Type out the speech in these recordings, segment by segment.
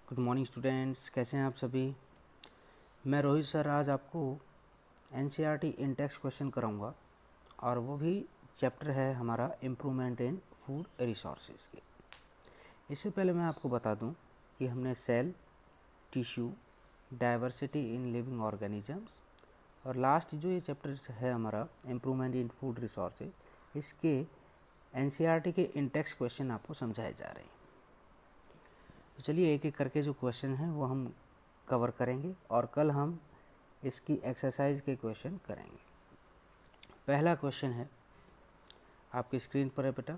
Good morning students, कैसे हैं आप सभी। मैं रोहित सर आज आपको एनसीईआरटी इंटेक्स क्वेश्चन कराऊंगा और वो भी चैप्टर है हमारा इम्प्रूवमेंट इन फूड रिसोर्सेज के। इससे पहले मैं आपको बता दूं कि हमने cell, tissue, diversity in living organisms और लास्ट जो ये चैप्टर है हमारा इम्प्रूवमेंट इन फूड रिसोर्सेज, इसके एनसीईआरटी के इंटेक्स क्वेश्चन आपको समझाए जा रहे हैं। तो चलिए एक एक करके जो क्वेश्चन हैं वो हम कवर करेंगे और कल हम इसकी एक्सरसाइज के क्वेश्चन करेंगे। पहला क्वेश्चन है आपकी स्क्रीन पर है बेटा,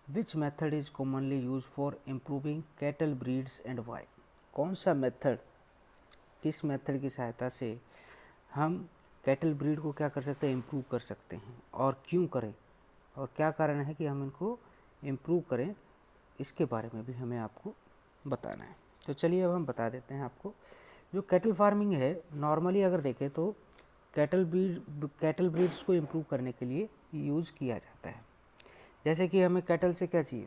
which method is commonly use for improving cattle breeds and why. कौन सा मेथड, किस मेथड की सहायता से हम कैटल ब्रीड को क्या कर सकते हैं, इम्प्रूव कर सकते हैं और क्यों करें और क्या कारण है कि हम इनको इम्प्रूव करें, इसके बारे में भी हमें आपको बताना है। तो चलिए अब हम बता देते हैं आपको। जो कैटल फार्मिंग है, नॉर्मली अगर देखें तो कैटल ब्रीड्स को इम्प्रूव करने के लिए यूज़ किया जाता है। जैसे कि हमें कैटल से क्या चाहिए,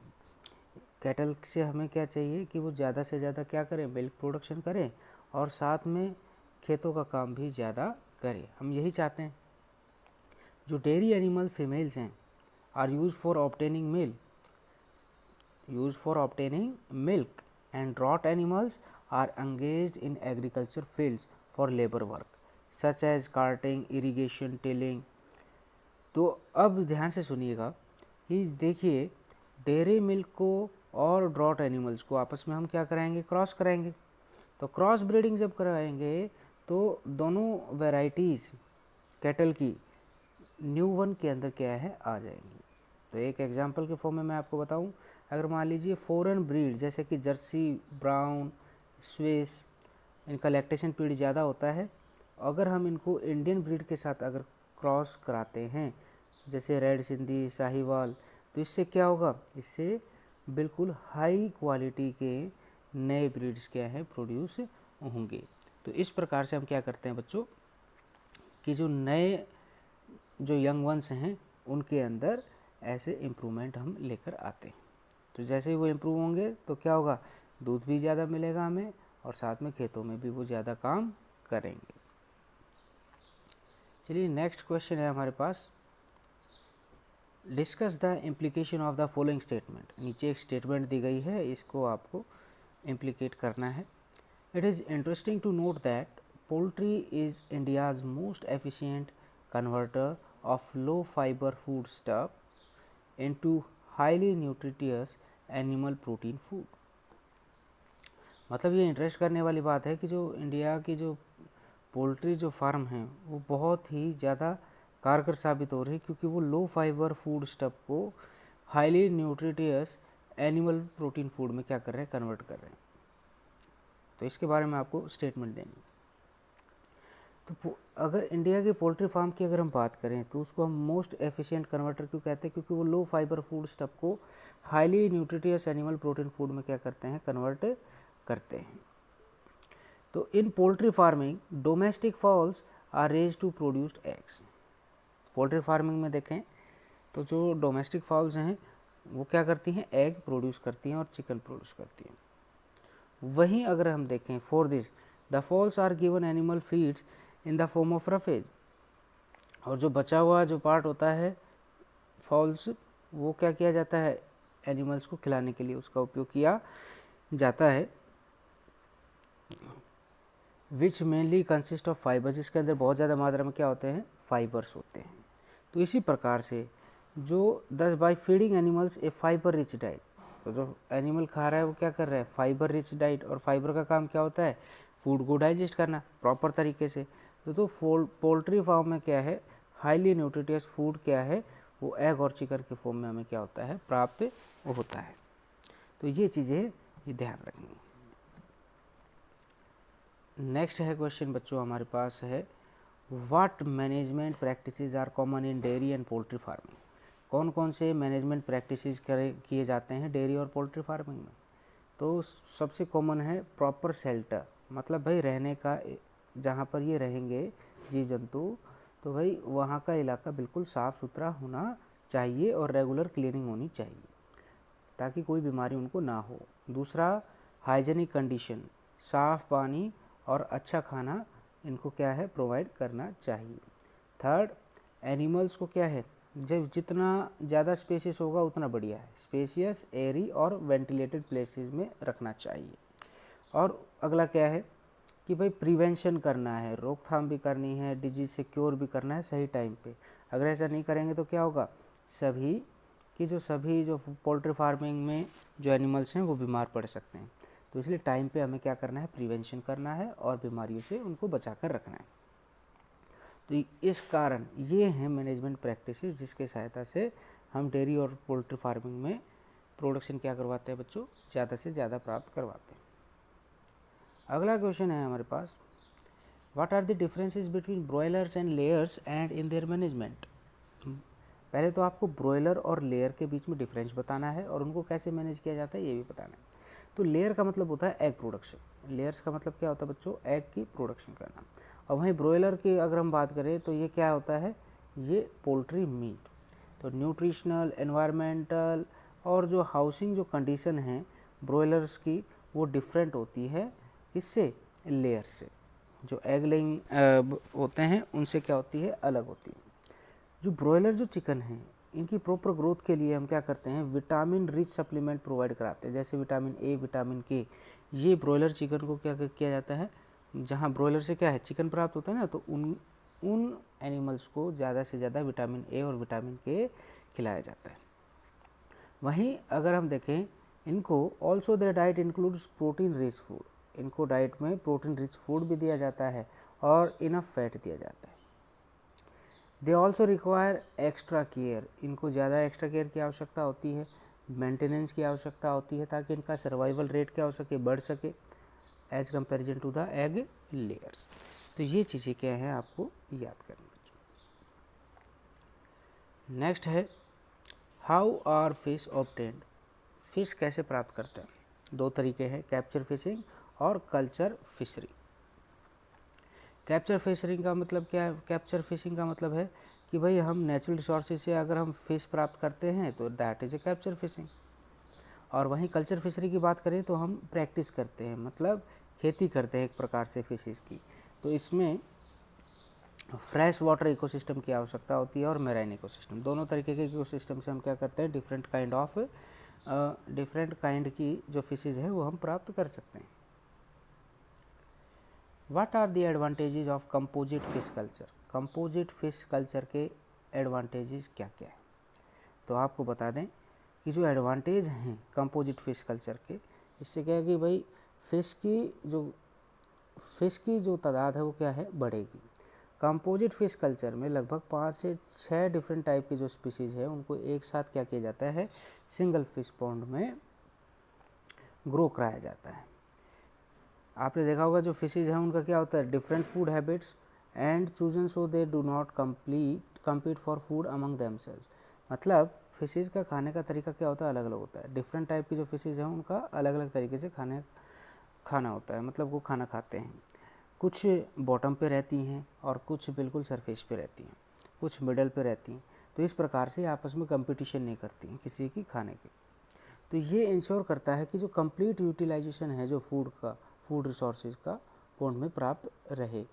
कैटल से हमें क्या चाहिए कि वो ज़्यादा से ज़्यादा क्या करें, मिल्क प्रोडक्शन करें और साथ में खेतों का काम भी ज़्यादा करें, हम यही चाहते हैं। जो डेयरी एनिमल फीमेल्स हैं are use for obtaining milk and draught animals are engaged in agriculture fields for labor work such as carting, irrigation, tilling। तो अब ध्यान से सुनिएगा कि देखिए, डेयरी मिल्क को और ड्रॉट एनिमल्स को आपस में हम क्या कराएंगे, क्रॉस कराएंगे। तो क्रॉस ब्रीडिंग जब कराएंगे तो दोनों वैरायटीज़ कैटल की न्यू वन के अंदर क्या है, आ जाएंगी। तो एक एग्जांपल के फॉर्म में मैं आपको बताऊं, अगर मान लीजिए फॉरेन ब्रीड जैसे कि जर्सी, ब्राउन, स्विस, इनका लैक्टेशन पीरियड ज़्यादा होता है, अगर हम इनको इंडियन ब्रीड के साथ अगर क्रॉस कराते हैं जैसे रेड सिंधी, साहिवाल, तो इससे क्या होगा, इससे बिल्कुल हाई क्वालिटी के नए ब्रीड्स क्या है, प्रोड्यूस होंगे। तो इस प्रकार से हम क्या करते हैं बच्चों कि जो नए जो यंग वंस हैं उनके अंदर ऐसे इम्प्रूवमेंट हम लेकर आते हैं। तो जैसे ही वो इम्प्रूव होंगे तो क्या होगा, दूध भी ज़्यादा मिलेगा हमें और साथ में खेतों में भी वो ज़्यादा काम करेंगे। चलिए नेक्स्ट क्वेश्चन है हमारे पास, discuss the implication of the following statement. नीचे एक स्टेटमेंट दी गई है, इसको आपको इम्प्लीकेट करना है। It is interesting to note that poultry is India's most efficient converter of low fibre food stuff into highly nutritious animal protein food. मतलब ये इंटरेस्ट करने वाली बात है कि जो इंडिया की जो पोल्ट्री जो फार्म हैं वो बहुत ही ज़्यादा कारगर साबित हो रही है, क्योंकि वो लो फाइबर फूड स्टफ को highly nutritious animal protein food में क्या कर रहे हैं, कन्वर्ट कर रहे हैं। तो इसके बारे में आपको स्टेटमेंट देनी है। तो अगर इंडिया के पोल्ट्री फार्म की अगर हम बात करें तो उसको हम मोस्ट एफिशिएंट कन्वर्टर क्यों कहते हैं, क्योंकि वो लो फाइबर फूड स्टफ को highly nutritious animal protein food में क्या करते हैं, कन्वर्ट करते हैं। तो in poultry farming domestic fowls are raise to produced eggs. Poultry farming में देखें तो जो डोमेस्टिक फॉल्स हैं वो क्या करती हैं, एग प्रोड्यूस करती हैं और चिकन प्रोड्यूस करती हैं। वहीं अगर हम देखें for this the fowls are given animal feeds in the form of roughage, और जो बचा हुआ जो पार्ट होता है फॉल्स, वो क्या किया जाता है, एनिमल्स को खिलाने के लिए उसका उपयोग किया जाता है। Which mainly consist of fibres, इसके अंदर बहुत ज़्यादा मात्रा में क्या होते हैं, फाइबर्स होते हैं। तो इसी प्रकार से जो दस by feeding animals A fibre rich diet, तो जो एनिमल खा रहा है वो क्या कर रहा है, फाइबर रिच डाइट, और फाइबर का काम क्या होता है, फूड को डाइजेस्ट करना प्रॉपर तरीके से। तो पोल्ट्री फार्म में क्या है, हाईली न्यूट्रिटियस फूड क्या है, वो एग और चिकन के फॉर्म में हमें क्या होता है, प्राप्त होता है। तो ये चीज़ें ये ध्यान रखनी। नेक्स्ट है क्वेश्चन बच्चों हमारे पास है, what management practices are common in dairy and poultry farming. कौन कौन से मैनेजमेंट प्रैक्टिसेस किए जाते हैं डेयरी और पोल्ट्री फार्मिंग में। तो सबसे कॉमन है प्रॉपर शेल्टर, मतलब भाई रहने का, जहाँ पर ये रहेंगे जीव जंतु, तो भाई वहाँ का इलाका बिल्कुल साफ़ सुथरा होना चाहिए और रेगुलर क्लीनिंग होनी चाहिए ताकि कोई बीमारी उनको ना हो। दूसरा हाइजेनिक कंडीशन, साफ़ पानी और अच्छा खाना इनको क्या है प्रोवाइड करना चाहिए। थर्ड, एनिमल्स को क्या है जब जितना ज़्यादा स्पेसिस होगा उतना बढ़िया है, स्पेशियस, एरी और वेंटिलेटेड प्लेसेस में रखना चाहिए। और अगला क्या है कि भाई प्रिवेंशन करना है, रोकथाम भी करनी है, डिजीज से क्योर भी करना है सही टाइम पे। अगर ऐसा नहीं करेंगे तो क्या होगा, सभी जो पोल्ट्री फार्मिंग में जो एनिमल्स हैं वो बीमार पड़ सकते हैं। तो इसलिए टाइम पे हमें क्या करना है, प्रिवेंशन करना है और बीमारियों से उनको बचा कर रखना है। तो इस कारण ये हैं मैनेजमेंट प्रैक्टिसेस जिसके सहायता से हम डेयरी और पोल्ट्री फार्मिंग में प्रोडक्शन क्या करवाते हैं बच्चों, ज़्यादा से ज़्यादा प्राप्त करवाते हैं। अगला क्वेश्चन है हमारे पास, what are the differences between broilers and layers and in their management. पहले तो आपको ब्रॉयलर और लेयर के बीच में डिफरेंस बताना है और उनको कैसे मैनेज किया जाता है ये भी बताना है। तो लेयर का मतलब होता है एग प्रोडक्शन, लेयर्स का मतलब क्या होता है बच्चों, एग की प्रोडक्शन करना। और वहीं ब्रॉयलर की अगर हम बात करें तो ये क्या होता है, ये पोल्ट्री मीट। तो न्यूट्रिशनल, एनवायरमेंटल और जो हाउसिंग जो कंडीशन है ब्रॉयलर्स की वो डिफरेंट होती है इससे, लेयर से। जो एग लेइंग होते हैं उनसे क्या होती है, अलग होती है। जो ब्रॉयलर जो चिकन है इनकी प्रॉपर ग्रोथ के लिए हम क्या करते हैं, विटामिन रिच सप्लीमेंट प्रोवाइड कराते हैं, जैसे विटामिन ए, विटामिन के। ये ब्रॉयलर चिकन को क्या किया जाता है, जहाँ ब्रॉयलर से क्या है चिकन प्राप्त होता है ना, तो उन एनिमल्स को ज़्यादा से ज़्यादा विटामिन ए और विटामिन के खिलाया जाता है। वहीं अगर हम देखें इनको, also their diet includes protein rich food, इनको डाइट में प्रोटीन रिच फूड भी दिया जाता है और इनफ फैट दिया जाता है। They also require extra care, इनको ज़्यादा एक्स्ट्रा केयर की आवश्यकता होती है, मेंटेनेंस की आवश्यकता होती है ताकि इनका सर्वाइवल रेट क्या हो सके, बढ़ सके as comparison to the egg layers. तो ये चीज़ें क्या हैं आपको याद करनी। नेक्स्ट है, how are fish obtained, fish कैसे प्राप्त करते हैं। दो तरीके हैं, कैप्चर फिशिंग और कल्चर फिशरी। कैप्चर फिशरिंग का मतलब क्या है, कैप्चर फिशिंग का मतलब है कि भाई हम नेचुरल रिसोर्सेज से अगर हम फिश प्राप्त करते हैं तो that is a capture fishing. और वहीं कल्चर फिशरी की बात करें तो हम प्रैक्टिस करते हैं, मतलब खेती करते हैं एक प्रकार से फिशेस की। तो इसमें फ्रेश वाटर इकोसिस्टम की आवश्यकता होती है और मेराइन इकोसिस्टम, दोनों तरीके के इकोसिस्टम से हम क्या करते हैं, डिफरेंट काइंड की जो फिशेज है वो हम प्राप्त कर सकते हैं। What are the advantages of composite fish culture, composite fish culture के एडवांटेजेस क्या क्या है। तो आपको बता दें कि जो एडवांटेज हैं कंपोजिट फिश कल्चर के, इससे क्या है कि भाई फिश की जो तादाद है वो क्या है, बढ़ेगी। कंपोजिट फिश कल्चर में लगभग 5 से 6 डिफरेंट टाइप के जो स्पीसीज है उनको एक साथ क्या किया जाता है, सिंगल फिश पॉन्ड में ग्रो कराया जाता है। आपने देखा होगा जो फिशेज हैं उनका क्या होता है, different food habits and chosen so they do not compete for food among themselves. मतलब फिशेज का खाने का तरीका क्या होता है, अलग अलग होता है। डिफरेंट टाइप की जो फिशेज हैं उनका अलग अलग तरीके से खाना होता है, मतलब वो खाना खाते हैं। कुछ बॉटम पे रहती हैं और कुछ बिल्कुल सरफेस पे रहती हैं, कुछ मिडल पे रहती हैं। तो इस प्रकार से आपस में कंपटीशन नहीं करती हैं किसी की खाने की। तो ये इंश्योर करता है कि जो कंप्लीट यूटिलाइजेशन है जो फूड रिसोर्सेज का पॉन्ड में प्राप्त रहे।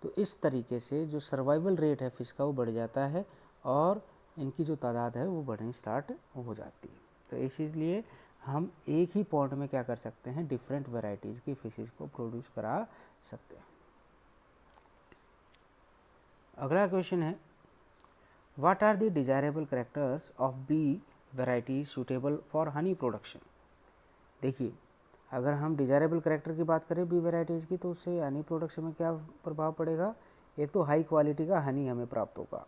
तो इस तरीके से जो सर्वाइवल रेट है फिश का वो बढ़ जाता है और इनकी जो तादाद है वो बढ़नी स्टार्ट हो जाती है। तो इसीलिए हम एक ही पॉन्ड में क्या कर सकते हैं, डिफरेंट वैरायटीज़ की फिशेस को प्रोड्यूस करा सकते हैं। अगला क्वेश्चन है, what are the desirable characters of bee varieties suitable for honey production. देखिए अगर हम डिजायरेबल कैरेक्टर की बात करें बी वैरायटीज़ की, तो उससे हनी प्रोडक्शन में क्या प्रभाव पड़ेगा, एक तो हाई क्वालिटी का हनी हमें प्राप्त होगा,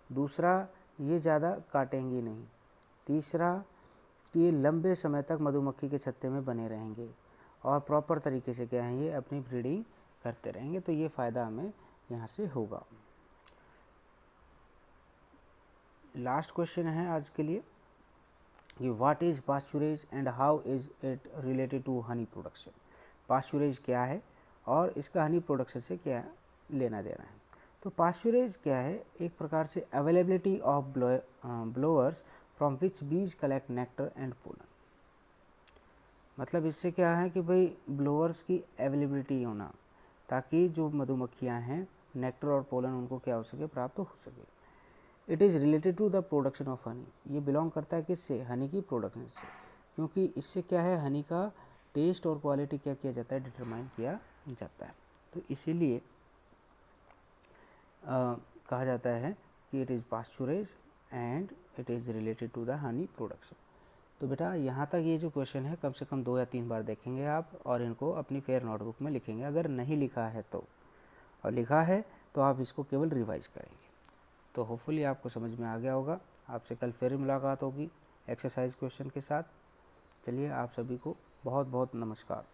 दूसरा ये ज़्यादा काटेंगी नहीं, तीसरा कि ये लंबे समय तक मधुमक्खी के छत्ते में बने रहेंगे और प्रॉपर तरीके से क्या है ये अपनी ब्रीडिंग करते रहेंगे। तो ये फ़ायदा हमें यहाँ से होगा। लास्ट क्वेश्चन है आज के लिए कि what is pasturage and how is it related to honey production. Pasturage क्या है और इसका हनी प्रोडक्शन से क्या लेना देना है। तो पास्चुरेज क्या है, एक प्रकार से availability of blowers from which बीज कलेक्ट नेक्टर एंड पोलन। मतलब इससे क्या है कि भाई ब्लोअर्स की अवेलेबिलिटी होना, ताकि जो मधुमक्खियाँ हैं नेक्टर और पोलन उनको क्या हो सके, प्राप्त हो सके। It is related to the production of honey, ये बिलोंग करता है किससे, हनी की प्रोडक्शन से, क्योंकि इससे क्या है हनी का टेस्ट और क्वालिटी क्या किया जाता है, डिटरमाइन किया जाता है। तो इसीलिए कहा जाता है कि it is pasteurise and it is related to the honey production. तो बेटा यहाँ तक ये जो क्वेश्चन है कम से कम 2 या 3 बार देखेंगे आप, और इनको अपनी फेयर नोटबुक में लिखेंगे। अगर नहीं लिखा है तो, और लिखा है तो आप इसको केवल रिवाइज करेंगे। तो होपफुली आपको समझ में आ गया होगा। आपसे कल फिर मुलाकात होगी एक्सरसाइज क्वेश्चन के साथ। चलिए आप सभी को बहुत बहुत नमस्कार।